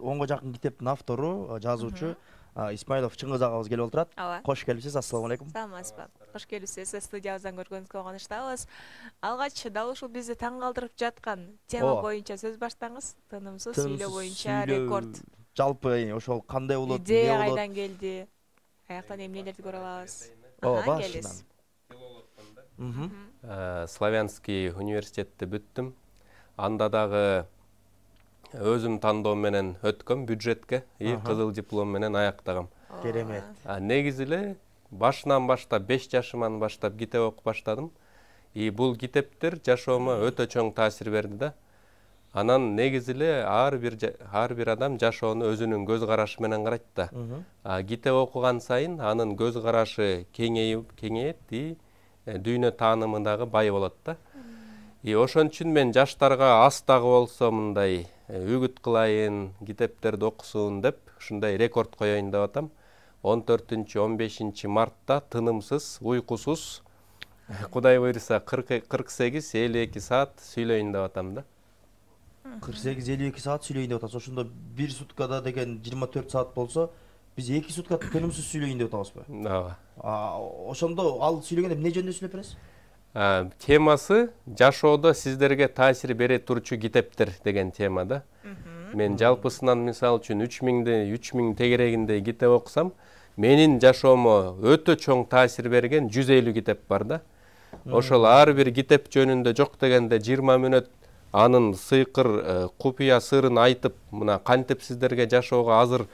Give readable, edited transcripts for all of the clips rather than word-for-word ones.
10 жакын китептин автору, жазуучу Исмаилов Чыңгыз агабыз келип отурат. Кош келипсиз. Ассаламу алейкум. Саламатсызбы? Кош келипсиз. Студиябыздан көргөнүзгө кубанычтабыз. Алгач дал ушул бизди таң калтырып жаткан тема боюнча сөз баштаңыз. Тынымсыз сүйлөө боюнча рекорд. Жалпы ошол кандай болот, идея кайдан келди? Аяктан эмнелерди көрө алабыз? Башынан. Славянский университетти бүттүм. Анда дагы өзүм тандоо менен өткөм бюджетке, кызыл диплом менен аяктагам. Керемет. Негизи эле башынан баштап 5 жашыман баштап китеп окуп баштадым. Бул китептер жашоомо өтө чоң таасир берди да. Анан негизи эле ар бир адам жашоону өзүнүн көз карашы менен карайт да. Китеп окуган сайын анын көз карашы кеңейет, дүйнө таанымы дагы бай болот да. Ошон үчүн мен жаштарга аз дагы болсо мындай үгүт кылайын, китептерди окусун деп ушундай рекорд коеюн деп атам. 14-15 мартта тынымсыз, уйкусуз, Кудай буйруса 48-52 саат сүйлөйүн деп атам да. 48-52 саат сүйлөйүн деп атасыз. Ошондо 1 суткада деген 24 саат болсо, биз 2 сутка тынымсыз сүйлөйүн деп атабызбы? Ооба. Ошондо ал сүйлөгөндө эмне жөнүндө сүйлөп бересиз? Темасы жашоодо сиздерге таасир бере турчу китептер деген тема да. Мен жалпысынан мисалы үчүн 3000 тегерегиндей китеп окусам, менин жашоомо өтө чоң таасир берген 150 китеп бар да. Ошол ар бир китеп жөнүндө жок дегенде 20 мүнөт анын сыйкыр купуя сырын айтып, мына кантип сиздерге жашоого азыр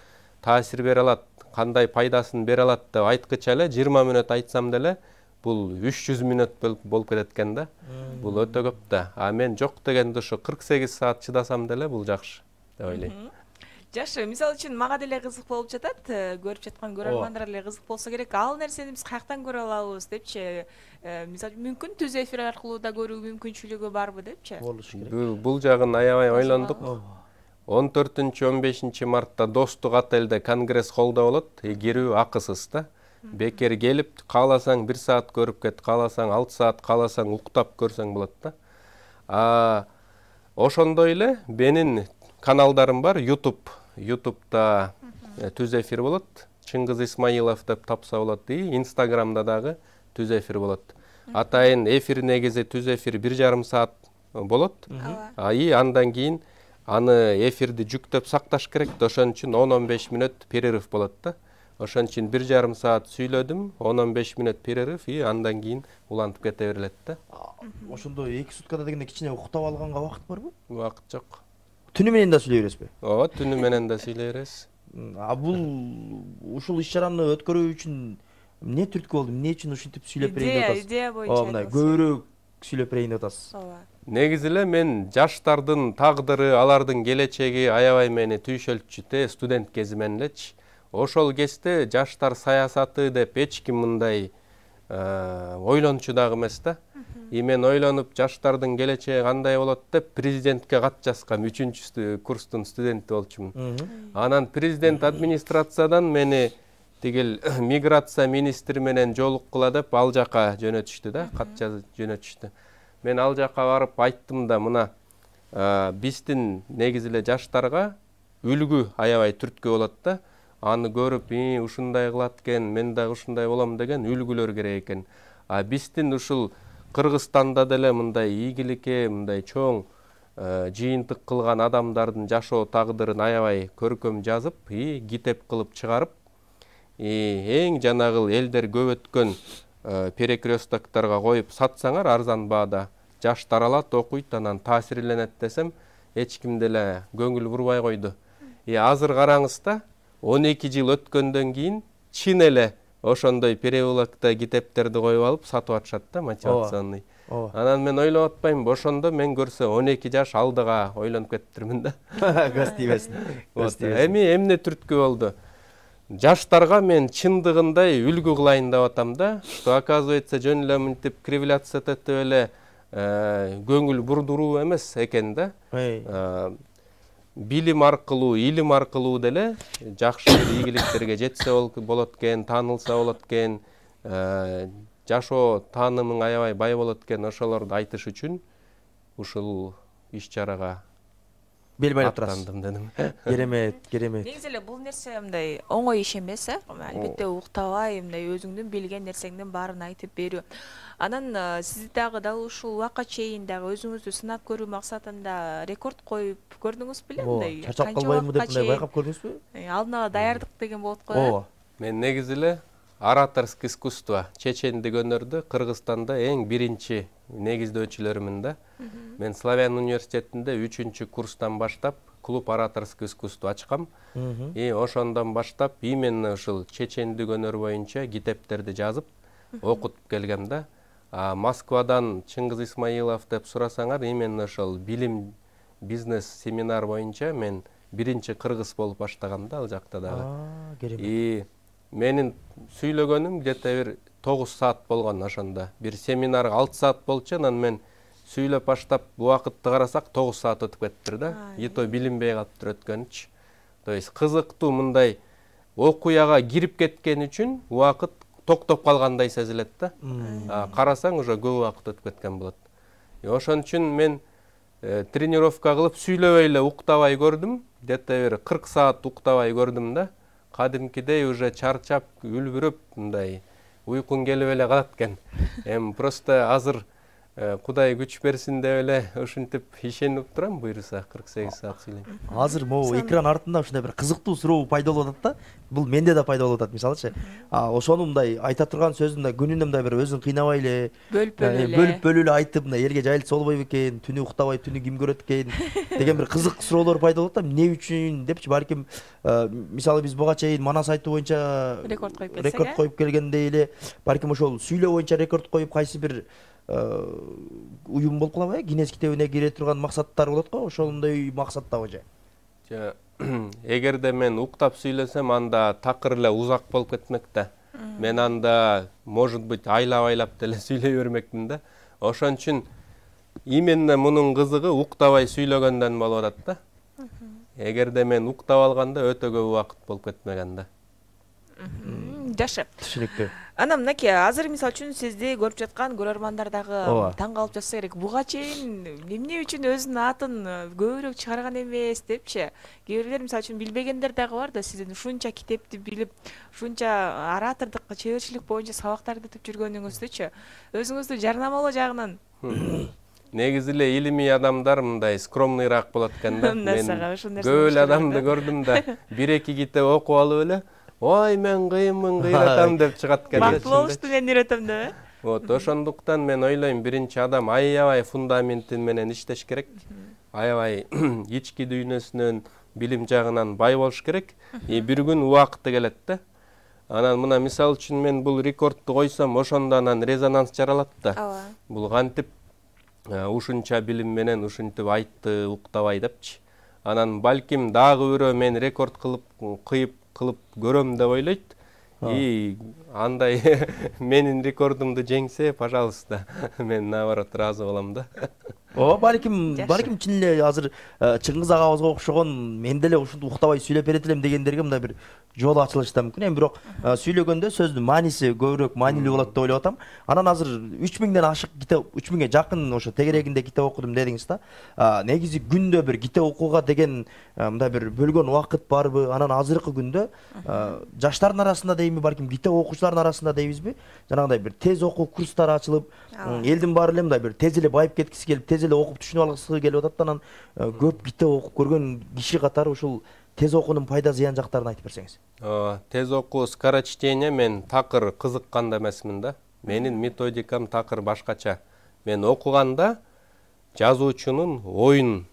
таасир бере алат, кандай пайдасын бере алат деп айткыча эле 20 мүнөт айтсам деле бул 300 мүнөт болуп кетет экен да. Бул өтө көп да. Мен жок дегенде ошо 48 саат чыдасам деле бул жакшы деп ойлойм. Жакшы, мисалы үчүн мага деле кызык болуп жатат, көрүп жаткан көрөрмандар деле кызык болсо керек. Ал нерсени биз каяктан көрө алабыз депчи. Мисалы мүмкүн түз эфир аркылуу да көрүү мүмкүнчүлүгү барбы депчи. Бул жагын аябай ойлондук. 14-15 мартта Достук отелде конгресс холлдо болот. Кирүү акысыз да. Бекер келип, кааласаң 1 саат көрүп кет, кааласаң 6 саат, кааласаң уктап көрсөң болот да. Ошондой эле менин каналдарым бар, YouTube'да түз эфир болот. Чыңгыз Исмаилов деп тапса болот. Инстаграмда дагы түз эфир болот. Атайын эфир негизи түз эфир 1,5 саат болот. Андан кийин аны эфирди жүктөп сакташ керек. Ошон үчүн 10-15 мүнөт перерыв болот да. Ошон үчүн 1,5 саат сүйлөдүм, 10-15 мүнөт перерыв, андан кийин улантып кете берилет да. Ошондо 2 суткада дегенде кичине уктап алганга убакыт барбы? Убакыт жок. Түнү менен да сүйлөй бересизби? Ооба, түнү менен да сүйлөй бересиз. Бул ушул иш-чараны өткөрүү үчүн эмне түрткү болду? Эмне үчүн ушинтип сүйлөп берейин деп атасыз? Идея боюнча. Мындай көбүрөөк сүйлөп берейин деп атасыз. Негизи эле мен жаштардын тагдыры, алардын келечеги аябай мени түйшөлтчү, студент кезимен элечи. Ошол кезде жаштар саясаты деп эч ким мындай ойлончу дагы эмес да. Мен ойлонуп жаштардын келечеги кандай болот деп президентке кат жазгам, 3-курстун студенти болчумун. Анан президент администрациядан мени тигил миграция министри менен жолуккула деп ал жака жөнөтүштү да, кат жазып жөнөтүштү. Мен ал жака барып айттым да, мына биздин негизи эле жаштарга үлгү аябай түрткү болот да. Аны көрүп, ушундай кылат экен, мен дагы ушундай болом деген үлгүлөр керек экен. Биздин ушул Кыргызстанда деле мындай ийгиликке, мындай чоң жыйынтык кылган адамдардын жашоо тагдырын аябай көркөм жазып, китеп кылып чыгарып, эң жанагыл элдер көп өткөн перекресткторго коюп сатсаңар арзан баада, жаштар алат, окуйт, анан таасирленет десем, эч ким деле көңүл бурбай койду. Азыр караңыз да, 12 жыл өткөндөн кийин чын эле ошондой переулокто китептерди коюп алып сатып атышат да, мотивационный. Анан мен ойлоп атпаймынбы, ошондо мен көрсө 12 жаш алдыга ойлонуп кетиптирмин да. Көз тийбесин. Эмне түрткү болду? Жаштарга мен чындыгындай үлгү кылайын деп атам да, что оказывается жөн эле мынтип кривляться этип эле көңүл бурдуруу эмес экен да. Билим аркылуу, илим аркылуу деле жакшы ийгиликтерге жетсе болот экен, таанылса болот экен, жашоо таанымың аябай бай болот экен, ошолорду айтыш үчүн ушул иш-чарага бел байлап турасыз. аттандым дедим. Керемет. негизи эле бул нерсе мындай оңой иш эмес, албетте уктабай мындай өзүңдүн билген нерсеңдин баарын айтып берүү. Анан сиз дагы ушул убакка чейин дагы өзүңүздү сынап көрүү максатында рекорд коюп көрдүңүз беле мындай? Чарчап калбаймбы деп мындай байкап көрдүңүзбү? Алдын ала даярдык деген болот го. Ооба. Мен негизи эле ораторский искусство, чечендик өнөрдү Кыргызстанда эң биринчи негиздөөчүлөрүмүн да. Мен Славян университетинде 3-курстан баштап клуб ораторский искусство ачкам. И ошондон баштап именно ушул чечендик өнөр боюнча китептерди жазып, окутуп келгем да. Москвадан Чыңгыз Исмаилов деп сурасаңар, именно ошол билим бизнес семинар боюнча мен биринчи кыргыз болуп баштагам да ал жакта дагы. Керемет. И менин сүйлөгөнүм где-то бир 9 саат болгон ошондо. Бир семинар 6 саат болчу, анан мен сүйлөп баштап убакытты карасак 9 саат өтүп кетиптир да. Ито билинбей калыптыр өткөнүчү. То есть кызыктуу мындай окуяга кирип кеткен үчүн убакыт токтоп калгандай сезилет да. Карасаң уже көп убакыт өтүп кеткен болот. Ошон үчүн мен тренировка кылып сүйлөбөй эле уктабай көрдүм. Где-то бир 40 саат уктабай көрдүм да. Кадимкидей уже чарчап, үлбүрүп мындай уйкун келип эле калат экен. Просто азыр Кудай күч берсин деп эле ушинтип ишенип турам, буйруса 48 саат сүйлөйм. Азыр могу экран артында ушундай бир кызыктуу суроо пайда болуп атат да. Бул менде да пайда болуп атат, мисалычы. Ошону мындай айта турган сөзүндө күнүнө мындай бир өзүн кыйнабай эле, бөлүп эле айтып, мындай элге жайылтса болбойбу экен, түнү уктабай түнү ким көрөт экен деген бир кызык суроолор пайда болот да. Эмне үчүн депчи, балким мисалы биз буга чейин Мана сайты боюнча рекорд коюп келгендей эле, балким ошол сүйлөө боюнча рекорд коюп кайсы бир уюм болуп калабы, Гиннес китебине кире турган максаттар болот го, ошондой максаттабы же? Эгерде мен уктап сүйлөсөм, анда такыр эле узак болуп кетмек да. Мен анда, может быть, айлап деле сүйлөй бермекмин да. Ошон үчүн именно мунун кызыгы уктабай сүйлөгөндөн болуп атат да. Эгерде мен уктап алганда өтө көп убакыт болуп кетмеген да. Жакшы. Түшүнүктүү. Анан мынакей, азыр мисалы үчүн сизди көрүп жаткан көрөрмандар дагы таң калып жатса керек. Буга чейин эмне үчүн өзүнүн атын көбүрөөк чыгарган эмес депчи. Кээ бирлер мисалы үчүн билбегендер дагы бар да, сиздин ушунча китепти билип, ушунча оратордук, чеберчилик боюнча сабактарды өтүп жүргөнүңүздүчү, өзүңүздү жарнамалоо жагынан негизи эле илимий адамдар мындай скромныйраак болот экен да. Мен көп эле адамды көрдүм да, 1-2 китеп окуп алып эле ой, мен кыйынмын, кыйратам деп чыгат экен. Бактылуу болушту, мен үйрөтөм деп. Вот, ошондуктан мен ойлойм, биринчи адам аябай фундаменти менен иштеш керек. Аябай ички дүйнөсүнөн, билим жагынан бай болуш керек. И бир күн убакыты келет да. Анан мына мисал үчүн мен бул рекордду койсом, ошондо анан резонанс жаралат да. Бул кантип ушунча билим менен ушинтип айтты, уктабай депчи. Анан балким дагы бирөө мен рекорд кылып көрөм деп ойлойт. И андай менин рекордумду жеңсе, пожалуйста, мен наоборот разы болом да. Балким чын эле азыр Чыңгыз агабызга окшогон мен деле ушинтип уктабай сүйлөп берет элем дегендерге мындай бир жол ачылышы да мүмкүн. Бирок сүйлөгөндө сөздүн мааниси көбүрөөк маанилүү болот деп ойлоп атам. Анан азыр 3000ден ашык китеп, 3000ге жакын ошо тегерегинде китеп окудум дедиңиз да. Негизи күндө бир китеп окууга деген мындай бир бөлгөн убакыт барбы? Анан азыркы күндө жаштардын арасында дейми, балким китеп окуучулардын арасында дейбизби? Жанагындай бир тез окуу курстары ачылып, элдин баары эле мындай бир тез эле байып кеткиси келип, тез эле окуп түшүнүп алгысы келип атат. Анан көп китеп окуп көргөн киши катары ушул тез окуунун пайда зыян жактарын айтып берсеңиз. Тез окуу, скорочтение мен такыр кызыккан эмесмин да. Менин методикам такыр башкача. Мен окуганда жазуучунун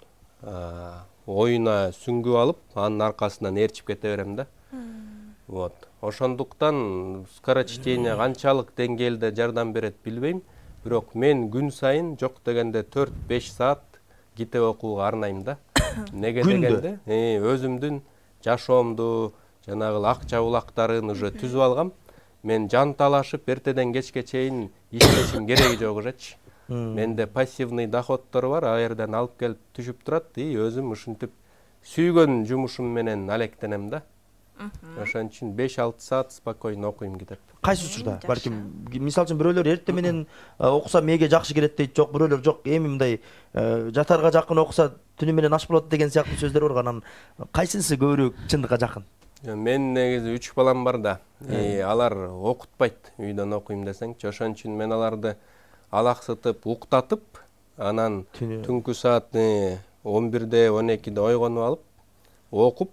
оюна сүңгүп алып, анын аркасынан ээрчип кете берем да. Вот. Ошондуктан скорочтение канчалык деңгээлде жардам берет билбейм. Бирок мен күн сайын жок дегенде 4-5 саат китеп окууга арнайм да. Неге дегенде, өзүмдүн жашоомду, жанагы акча булактарын уже түзүп алгам. Мен жанталашып эртеден кечке чейин иштешим кереги жок ужечи. Менде пассивный доходдор бар, ал жерден алып келип түшүп турат, и өзүм ушинтип сүйгөн жумушум менен алектенем да. Ошон үчүн 5-6 саат спокойно окуйм китеп. Кайсы учурда? Балким мисалы үчүн бирөөлөр эртең менен окуса мээге жакшы керет дейт, жок бирөөлөр жок эми мындай жатарга жакын окуса түнү менен аш болот деген сыяктуу сөздөр бар. Анан кайсынысы көбүрөөк чындыкка жакын? Мен негизи 3 балам бар да. Алар окутпайт, үйдөн окуйм десеңчи. Ошон үчүн мен аларды алаксытып, уктатып, анан түнкү саат 11-де, 12-де ойгонуп алып, окуп,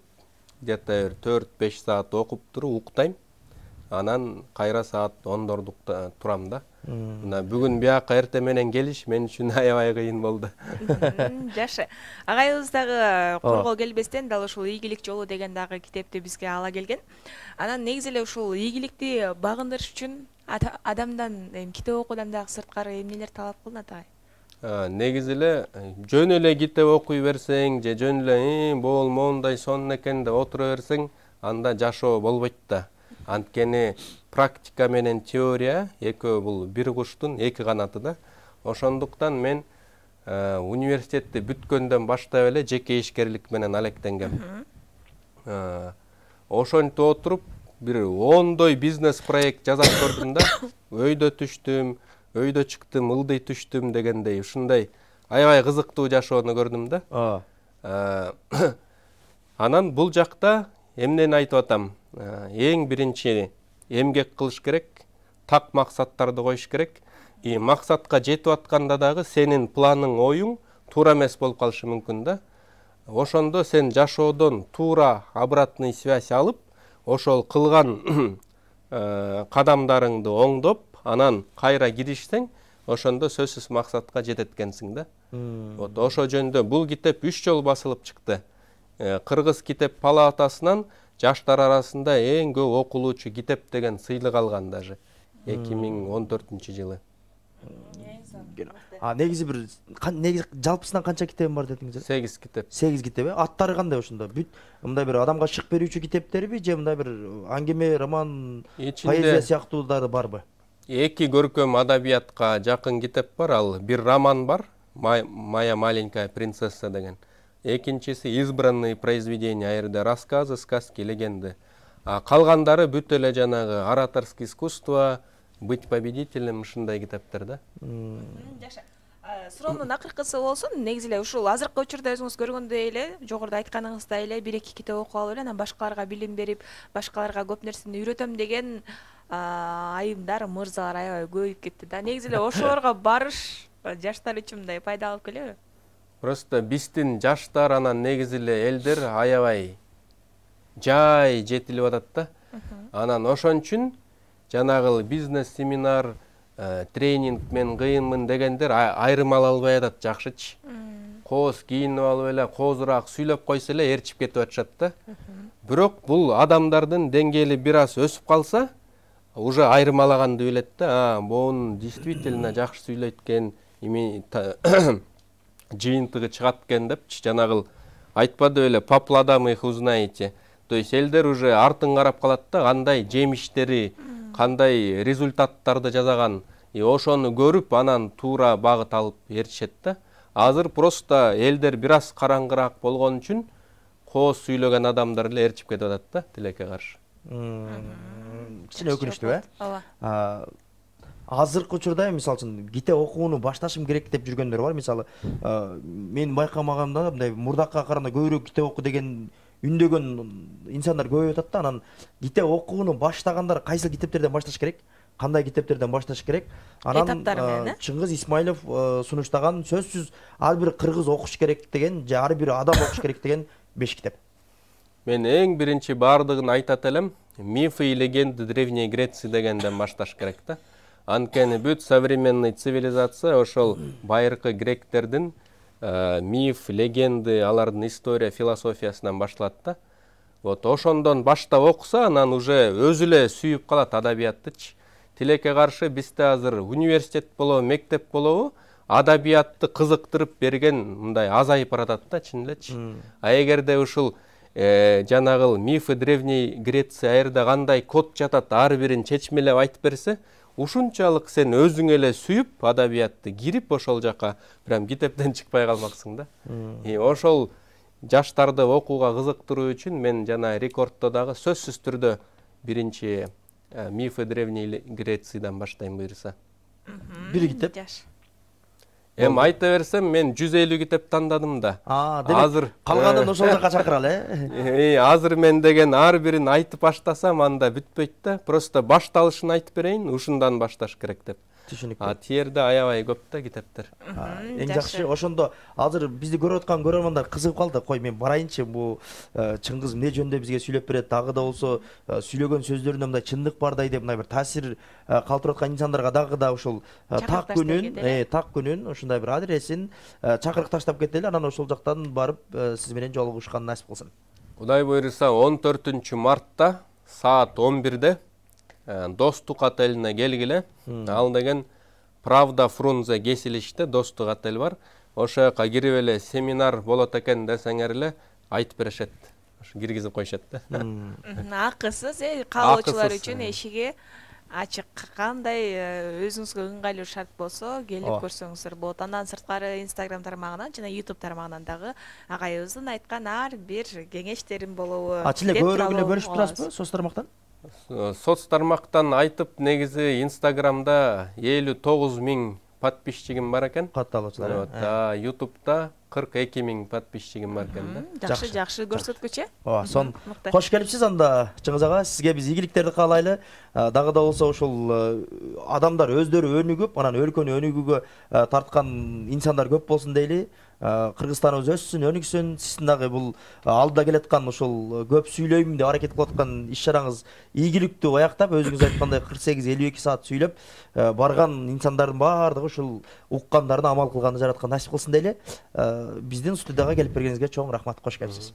где-то 4-5 саат окуп туруп уктайм. Анан кайра саат 10-дордукта турам да. Мына бүгүн бияка эртең менен келиш мен үчүн аябай кыйын болду. Жакшы. Агайыбыз дагы коргоо келбестен дал ушул ийгилик жолу деген дагы китепти бизге ала келген. Анан негизи эле ушул ийгиликти багындырыш үчүн адамдан китеп окуудан дагы сырткары эмнелер талап кылынат агай? Негизи эле жөн эле китеп окуй берсең же жөн эле бул моундай сонун экен деп отура берсең, анда жашоо болбойт да. Анткени практика менен теория экөө бул бир куштун эки канаты да. Ошондуктан мен университетти бүткөндөн баштап эле жеке ишкерлик менен алектенгем. Ошентип отуруп бир 10дой бизнес проект жасап көрдүм да. Өйдө түштүм, өйдө чыктым, ылдый түштүм дегендей ушундай аябай кызыктуу жашоону көрдүм да. Анан бул жакта эмнени айтып атам? Эң биринчи эмгек кылыш керек, так максаттарды коюш керек. Максатка жетип атканда дагы сенин планың, оюң туура эмес болуп калышы мүмкүн да. Ошондо сен жашоодон туура обратный связь алып, ошол кылган кадамдарыңды оңдоп, анан кайра киришсең, ошондо сөзсүз максатка жетет экенсиң да. Вот ошо жөндө бул китеп 3 жолу басылып чыкты. Кыргыз китеп палатасынан жаштар арасында эң көп окулуучу китеп деген сыйлык алган даже 2014-жылы. Негизи бир жалпысынан канча китебим бар дедиңиз? 8 китеп. 8 китеп. Аттары кандай ошондо? Бүт мындай бир адамга шык берүүчү китептерби же мындай бир аңгеме, роман, поэзия сыяктуулары барбы? 2 көркөм адабиятка жакын китеп бар, ал бир роман бар, Моя маленькая принцесса деген. Экинчиси избранные произведения, аерде рассказы, сказки, легенды. Калгандары бүт эле жанагы ораторское искусство, быть победителем ушундай китептер да. Жакшы. Суроонун акыркысы болсун, негизи эле ушул азыркы учурда өзүңүз көргөндөй эле, жогоруда айтканыңыздай эле 1-2 китеп окуп алып эле анан башкаларга билим берип, башкаларга көп нерсени үйрөтөм деген айымдар, мырзалар аябай көбөйүп кетти да. Негизи эле ошолорго барыш жаштар үчүн мындай пайдалуу келеби? Просто биздин жаштар анан негизи эле элдер аябай жай жетилип атат да. Анан ошон үчүн жанагы бизнес семинар, тренинг мен кыйынмын дегендер айрым ала албай атат жакшычы. Кооз кийинип алып эле, коозураак сүйлөп койсо эле ээрчип кетип атышат да. Бирок бул адамдардын деңгээли бир аз өсүп калса, уже айрым алаганды билет да. Бун действительно жакшы сүйлөйт экен, жыйынтыгы чыгат экен депчи, жанагы айтпады эле, по плодам их узнаете. То есть элдер уже артын карап калат да, кандай жемиштери, кандай результаттарды жасаган, ошону көрүп анан туура багыт алып ээрчишет да. Азыр просто элдер бир аз караңгыраак болгон үчүн кооз сүйлөгөн адамдар эле ээрчип кетип атат да, тилекке каршы. Кичине өкүнүчтүү, ооба. Азыркы учурда мисалы үчүн китеп окууну башташым керек деп жүргөндөр бар. Мисалы мен байкамаганда мындай мурдакка караганда көбүрөөк китеп оку деген үндөгөн инсандар көбөйүп атат да. Анан китеп окууну баштагандар кайсы китептерден башташ керек? Кандай китептерден башташ керек? Анан Чыңгыз Исмаилов сунуштаган сөзсүз ар бир кыргыз окуш керек деген же ар бир адам окуш керек деген 5 китеп. Мен эң биринчи баардыгын айтат элем, мифы и легенды Древней Греции дегенден башташ керек да. Анткени бүт современный цивилизация ошол байыркы гректердин миф, легенды, алардын история, философиясынан башталат да. Вот ошондон баштап окуса, анан уже өзү эле сүйүп калат адабияттычы. Тилекке каршы бизде азыр университет болобу, мектеп болобу, адабиятты кызыктырып берген мындай азайып баратат да, чын элечи. Эгерде ушул жанагы мифы Древней Греция аерде кандай код жатат, ар бирин чечмелеп айтып берсе, ушунчалык сен өзүң эле сүйүп адабиятты кирип ошол жака прям китептен чыкпай калмаксың да. Ошол жаштарды окууга кызыктыруу үчүн мен жана рекордто дагы сөзсүз түрдө биринчи мифы древней Грециядан баштайм буюрса. Бир китеп. Жаш. Эми айта берсем мен 150 китеп тандадым да. Демек калганын ошол жака чакыралы, Азыр мен деген ар бирин айтып баштасам анда бүтпөйт да. Просто башталышын айтып берейин, ушундан башташ керек деп. Түшүнүктүү. Тиерде аябай көп да китептер. Эң жакшы ошондо азыр бизди көрүп аткан көрөрмандар кызыгып калды. Кой мен барайынчы, бу Чыңгыз эмне жөнүндө бизге сүйлөп берет, дагы да болсо сүйлөгөн сөздөрүндө мындай чындык бардай деп мындай бир таасир калтырып аткан инсандарга дагы да ошол так күнүн ушундай бир адресин чакырык таштап кетели, анан ошол жактан барып сиз менен жолугушкан насип кылсын. Кудай буйруса 14-мартта саат 11-де Достук отелине келгиле. Ал деген Правда Фрунзе кесилиште Достук отель бар. Ошо жака кирип эле семинар болот экен десеңер эле айтып беришет. Ошо киргизип коюшат да. Акысыз, каалоочулар үчүн эшиги ачык. Кандай өзүңүзгө ыңгайлуу шарт болсо келип көрсөңүздөр болот. Андан сырткары Instagram тармагынан жана YouTube тармагынан дагы агайыбыздын айткан ар бир кеңештерин болобу. Ачыле көбүрөөк эле бөлүшүп турасызбы соц тармактан? Соц тармактан айтып, негизи Instagramда 59 000 подписчигим бар экен. Катталуучулар. YouTube'да 42 000 подписчигим бар экен да. Жакшы көрсөткүч. Сон кош келипсиз анда Чыңгыз ага. Сизге биз ийгиликтерди каалайлы. Дагы да болсо ошол адамдар өздөрү өнүгүп, анан өлкөнү өнүгүүгө тарткан инсандар көп болсун дейли. Кыргызстаныбыз өссүн, өнүксүн. Сиздин дагы бул алдыда келаткан ошол көп сүйлөйм деп аракет кылып аткан иш чараңыз ийгиликтүү аяктап, өзүңүз айткандай 48-52 саат сүйлөп барган инсандардын баардыгы ушул уккандарын амал кылганды жараткан насип кылсын дейли. Биздин студияга келип бергениңизге чоң рахмат, кош келипсиз.